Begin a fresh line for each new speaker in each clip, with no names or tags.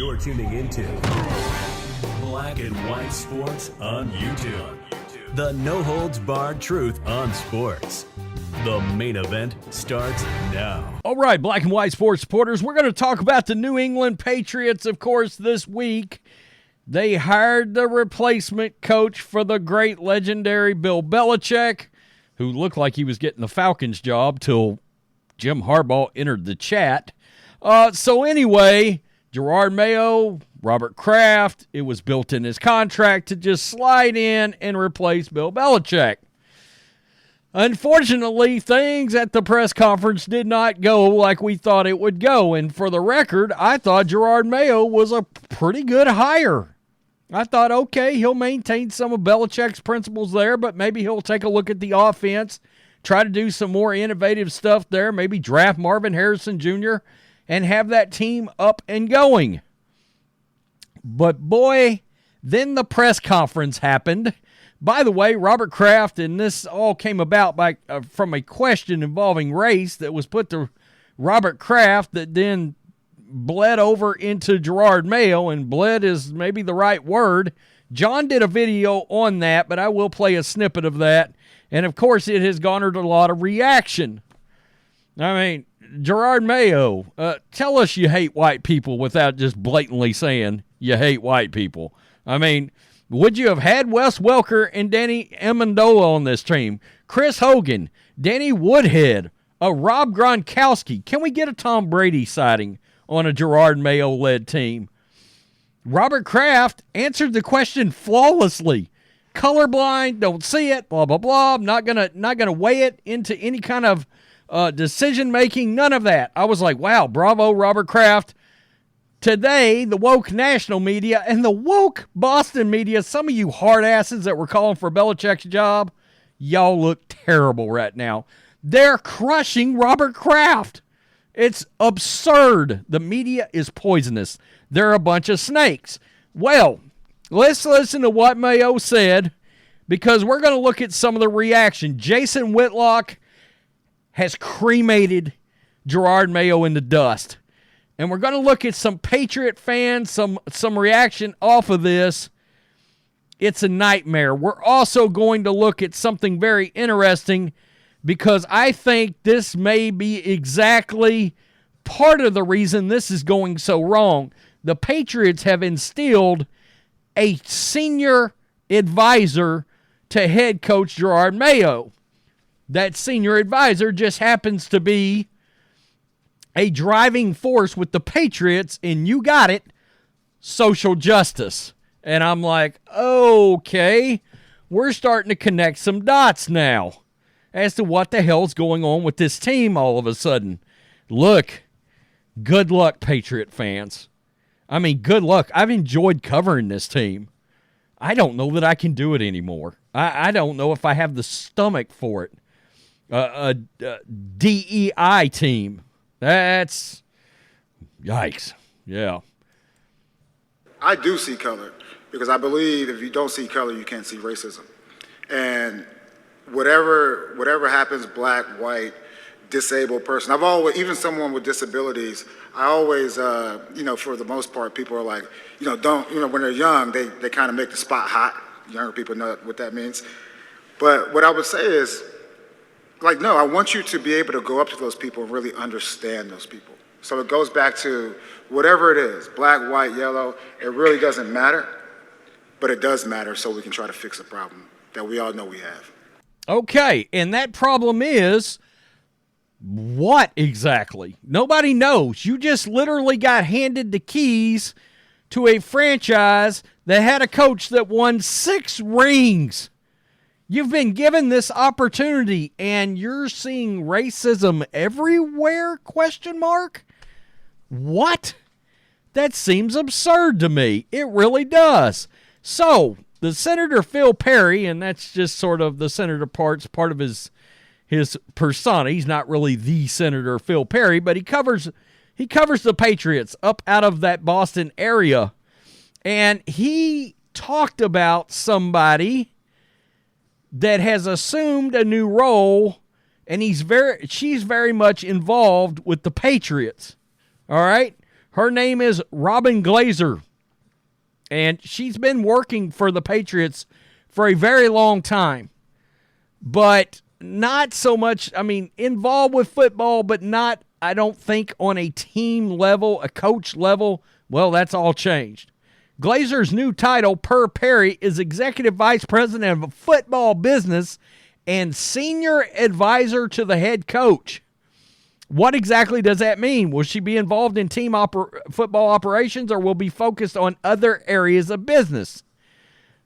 You're tuning into Black and White Sports on YouTube. The no-holds-barred truth on sports. The main event starts now.
All right, Black and White Sports supporters, we're going to talk about the New England Patriots, of course, this week. They hired the replacement coach for the great legendary Bill Belichick, who looked like he was getting the Falcons job till Jim Harbaugh entered the chat. So anyway, Jerod Mayo, Robert Kraft, it was built in his contract to just slide in and replace Bill Belichick. Unfortunately, things at the press conference did not go like we thought it would go. And for the record, I thought Jerod Mayo was a pretty good hire. I thought, okay, he'll maintain some of Belichick's principles there, but maybe he'll take a look at the offense, try to do some more innovative stuff there, maybe draft Marvin Harrison Jr., and have that team up and going. But boy, then the press conference happened. By the way, Robert Kraft, and this all came about from a question involving race that was put to Robert Kraft that then bled over into Jerod Mayo, and bled is maybe the right word. John did a video on that, but I will play a snippet of that. And, of course, it has garnered a lot of reaction. I mean, Jerod Mayo, tell us you hate white people without just blatantly saying you hate white people. I mean, would you have had Wes Welker and Danny Amendola on this team? Chris Hogan, Danny Woodhead, a Rob Gronkowski. Can we get a Tom Brady sighting on a Jerod Mayo-led team? Robert Kraft answered the question flawlessly. Colorblind, don't see it, blah, blah, blah. I'm not gonna weigh it into any kind of decision-making, none of that. I was like, wow, bravo, Robert Kraft. Today, the woke national media and the woke Boston media, some of you hard asses that were calling for Belichick's job, y'all look terrible right now. They're crushing Robert Kraft. It's absurd. The media is poisonous. They're a bunch of snakes. Well, let's listen to what Mayo said, because we're going to look at some of the reaction. Jason Whitlock has cremated Jerod Mayo in the dust. And we're going to look at some Patriot fans, some reaction off of this. It's a nightmare. We're also going to look at something very interesting, because I think this may be exactly part of the reason this is going so wrong. The Patriots have instilled a senior advisor to head coach Jerod Mayo. That senior advisor just happens to be a driving force with the Patriots, and you got it, social justice. And I'm like, okay, we're starting to connect some dots now as to what the hell's going on with this team all of a sudden. Look, good luck, Patriot fans. I mean, good luck. I've enjoyed covering this team. I don't know that I can do it anymore. I don't know if I have the stomach for it. A DEI team. That's yikes. Yeah.
I do see color, because I believe if you don't see color, you can't see racism. And whatever happens, black, white, disabled person, I've always, even someone with disabilities, I always, for the most part, people are like, when they're young, they kind of make the spot hot. Younger people know what that means. But what I would say is, no, I want you to be able to go up to those people and really understand those people. So it goes back to whatever it is, black, white, yellow, it really doesn't matter, but it does matter, so we can try to fix a problem that we all know we have.
Okay, and that problem is what exactly? Nobody knows. You just literally got handed the keys to a franchise that had a coach that won 6 rings. You've been given this opportunity, and you're seeing racism everywhere, ? What? That seems absurd to me. It really does. So, the Senator Phil Perry, and that's just sort of the senator part of his persona. He's not really the Senator Phil Perry, but he covers the Patriots up out of that Boston area. And he talked about somebody that has assumed a new role, and she's very much involved with the Patriots. All right? Her name is Robyn Glaser, and she's been working for the Patriots for a very long time, but not so much, involved with football, but not, I don't think, on a team level, a coach level. Well, that's all changed. Glaser's new title, per Perry, is Executive Vice President of Football Business and Senior Advisor to the head coach. What exactly does that mean? Will she be involved in team football operations, or will be focused on other areas of business?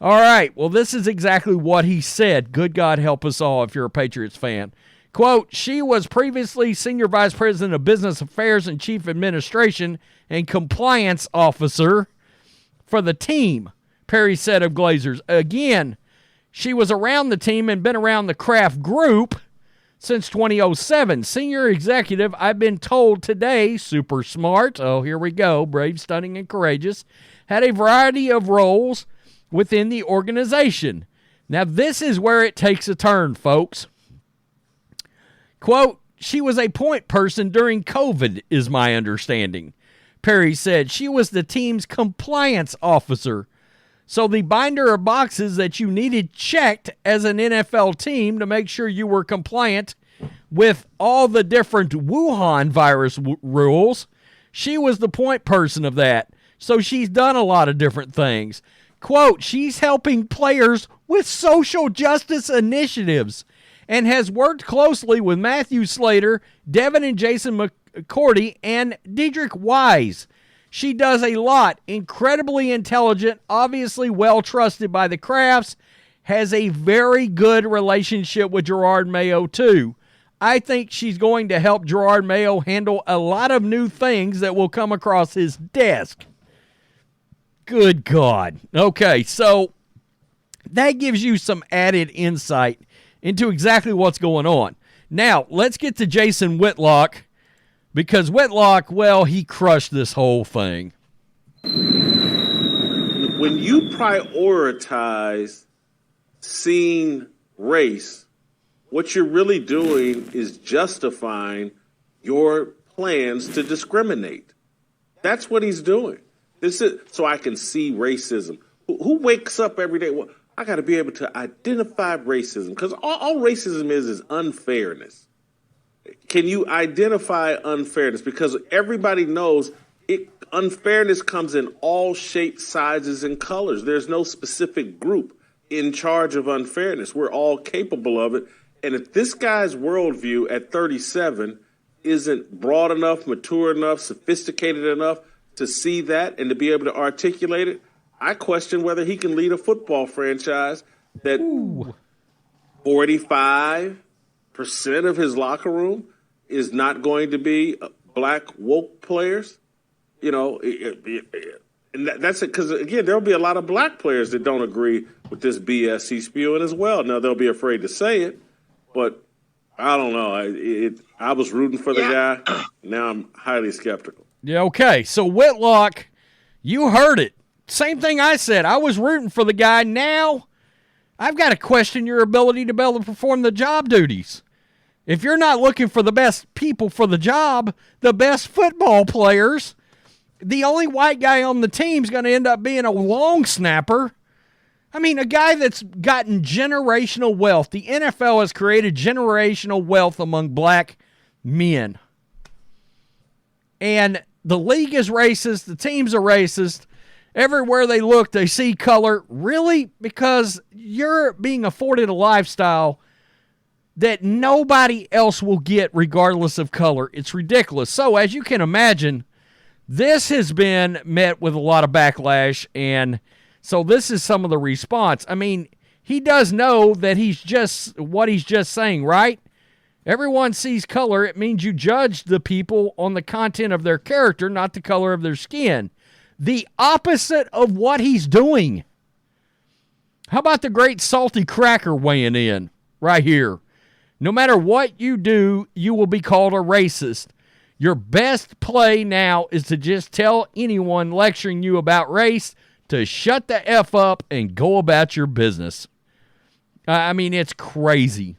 All right, well, this is exactly what he said. Good God help us all if you're a Patriots fan. Quote, she was previously Senior Vice President of Business Affairs and Chief Administration and Compliance Officer for the team, Perry said of Glazers. Again, she was around the team and been around the Kraft group since 2007. Senior executive, I've been told today, super smart, oh, here we go, brave, stunning, and courageous, had a variety of roles within the organization. Now, this is where it takes a turn, folks. Quote, she was a point person during COVID, is my understanding. Perry said she was the team's compliance officer. So the binder of boxes that you needed checked as an NFL team to make sure you were compliant with all the different Wuhan virus rules, she was the point person of that. So she's done a lot of different things. Quote, she's helping players with social justice initiatives and has worked closely with Matthew Slater, Devin and Jason McCourty, and Dedrick Wise. She does a lot. Incredibly intelligent, obviously well trusted by the Krafts, has a very good relationship with Jerod Mayo too. I think she's going to help Jerod Mayo handle a lot of new things that will come across his desk. Good God. Okay, so that gives you some added insight into exactly what's going on. Now, let's get to Jason Whitlock, because Whitlock, well, he crushed this whole thing.
When you prioritize seeing race, what you're really doing is justifying your plans to discriminate. That's what he's doing. This is so I can see racism. Who wakes up every day? Well, I got to be able to identify racism, because all racism is unfairness. Can you identify unfairness? Because everybody knows unfairness comes in all shapes, sizes, and colors. There's no specific group in charge of unfairness. We're all capable of it. And if this guy's worldview at 37 isn't broad enough, mature enough, sophisticated enough to see that and to be able to articulate it, I question whether he can lead a football franchise that 45% of his locker room is not going to be black woke players. You know, and that's it. Because, again, there'll be a lot of black players that don't agree with this BS he's spewing as well. Now, they'll be afraid to say it, but I don't know. I was rooting for the guy. Now I'm highly skeptical.
Yeah, okay. So, Whitlock, you heard it. Same thing I said. I was rooting for the guy. Now, I've got to question your ability to be able to perform the job duties. If you're not looking for the best people for the job, the best football players, the only white guy on the team is going to end up being a long snapper. I mean, a guy that's gotten generational wealth. The NFL has created generational wealth among black men. And the league is racist. The teams are racist. Everywhere they look, they see color. Really? Because you're being afforded a lifestyle that nobody else will get regardless of color. It's ridiculous. So, as you can imagine, this has been met with a lot of backlash, and so this is some of the response. I mean, he does know that he's just saying, right? Everyone sees color. It means you judge the people on the content of their character, not the color of their skin. The opposite of what he's doing. How about the great salty cracker weighing in right here? No matter what you do, you will be called a racist. Your best play now is to just tell anyone lecturing you about race to shut the F up and go about your business. I mean, it's crazy.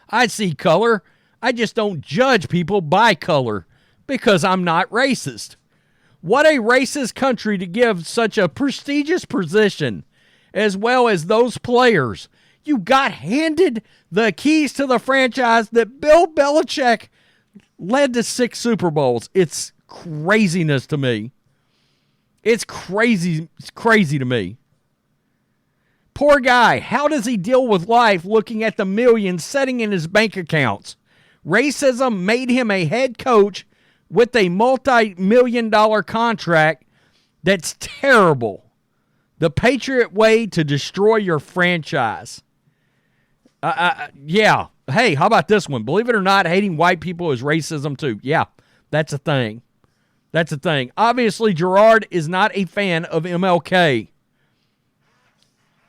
I see color. I just don't judge people by color because I'm not racist. What a racist country to give such a prestigious position, as well as those players. You got handed the keys to the franchise that Bill Belichick led to 6 Super Bowls. It's craziness to me. It's crazy to me. Poor guy. How does he deal with life looking at the millions sitting in his bank accounts? Racism made him a head coach with a multi-million-dollar contract that's terrible. The Patriot way to destroy your franchise. Yeah. Hey, how about this one? Believe it or not, hating white people is racism too. Yeah, that's a thing. That's a thing. Obviously, Jerod is not a fan of MLK.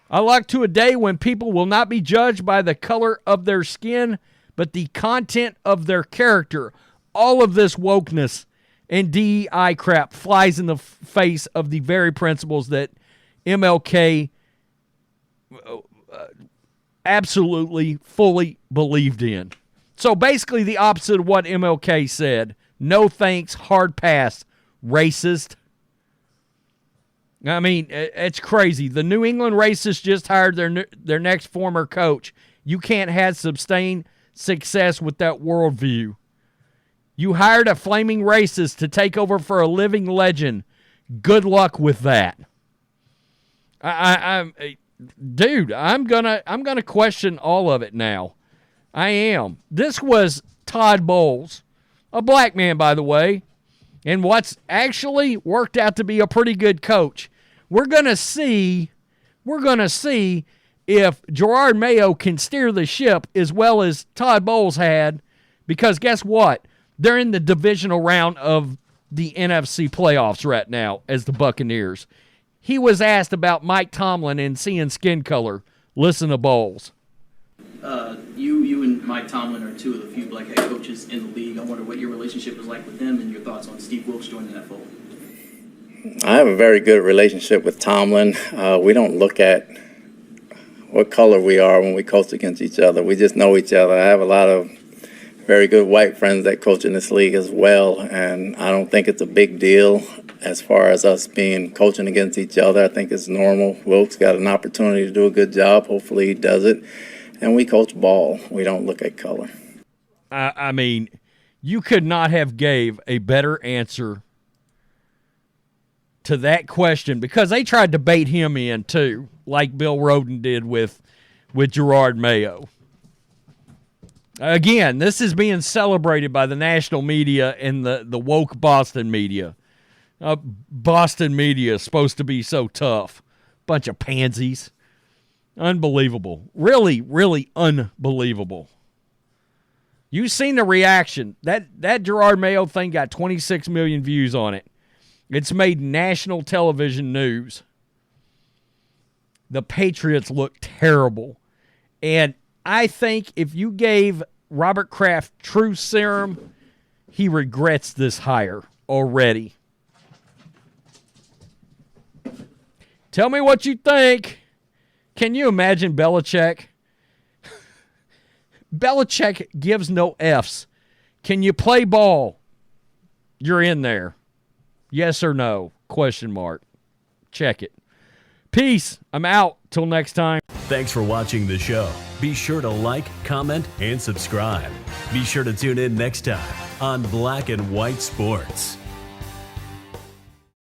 I look to a day when people will not be judged by the color of their skin, but the content of their character. All of this wokeness and DEI crap flies in the face of the very principles that MLK absolutely, fully believed in. So basically the opposite of what MLK said. No thanks, hard pass, racist. I mean, it's crazy. The New England racists just hired their next former coach. You can't have sustained success with that worldview. You hired a flaming racist to take over for a living legend. Good luck with that. Dude, I'm gonna question all of it now. I am. This was Todd Bowles, a black man, by the way, and what's actually worked out to be a pretty good coach. We're gonna see if Jerod Mayo can steer the ship as well as Todd Bowles had, because guess what? They're in the divisional round of the NFC playoffs right now as the Buccaneers. He was asked about Mike Tomlin and seeing skin color. Listen to Bowles.
You and Mike Tomlin are 2 of the few black head coaches in the league. I wonder what your relationship is like with them and your thoughts on Steve Wilks joining that fold.
I have a very good relationship with Tomlin. We don't look at what color we are when we coach against each other. We just know each other. I have a lot of very good white friends that coach in this league as well, and I don't think it's a big deal as far as us coaching against each other. I think it's normal. Wilkes got an opportunity to do a good job. Hopefully he does it. And we coach ball. We don't look at color.
I mean, you could not have gave a better answer to that question, because they tried to bait him in too, like Bill Roden did with Jerod Mayo. Again, this is being celebrated by the national media and the woke Boston media. Boston media is supposed to be so tough. Bunch of pansies. Unbelievable. Really, really unbelievable. You've seen the reaction. That Jerod Mayo thing got 26 million views on it. It's made national television news. The Patriots look terrible. And I think if you gave Robert Kraft true serum, he regrets this hire already. Tell me what you think. Can you imagine Belichick? Belichick gives no Fs. Can you play ball? You're in there. Yes or no? Question mark. Check it. Peace. I'm out. Till next time.
Thanks for watching the show. Be sure to like, comment, and subscribe. Be sure to tune in next time on Black and White Sports.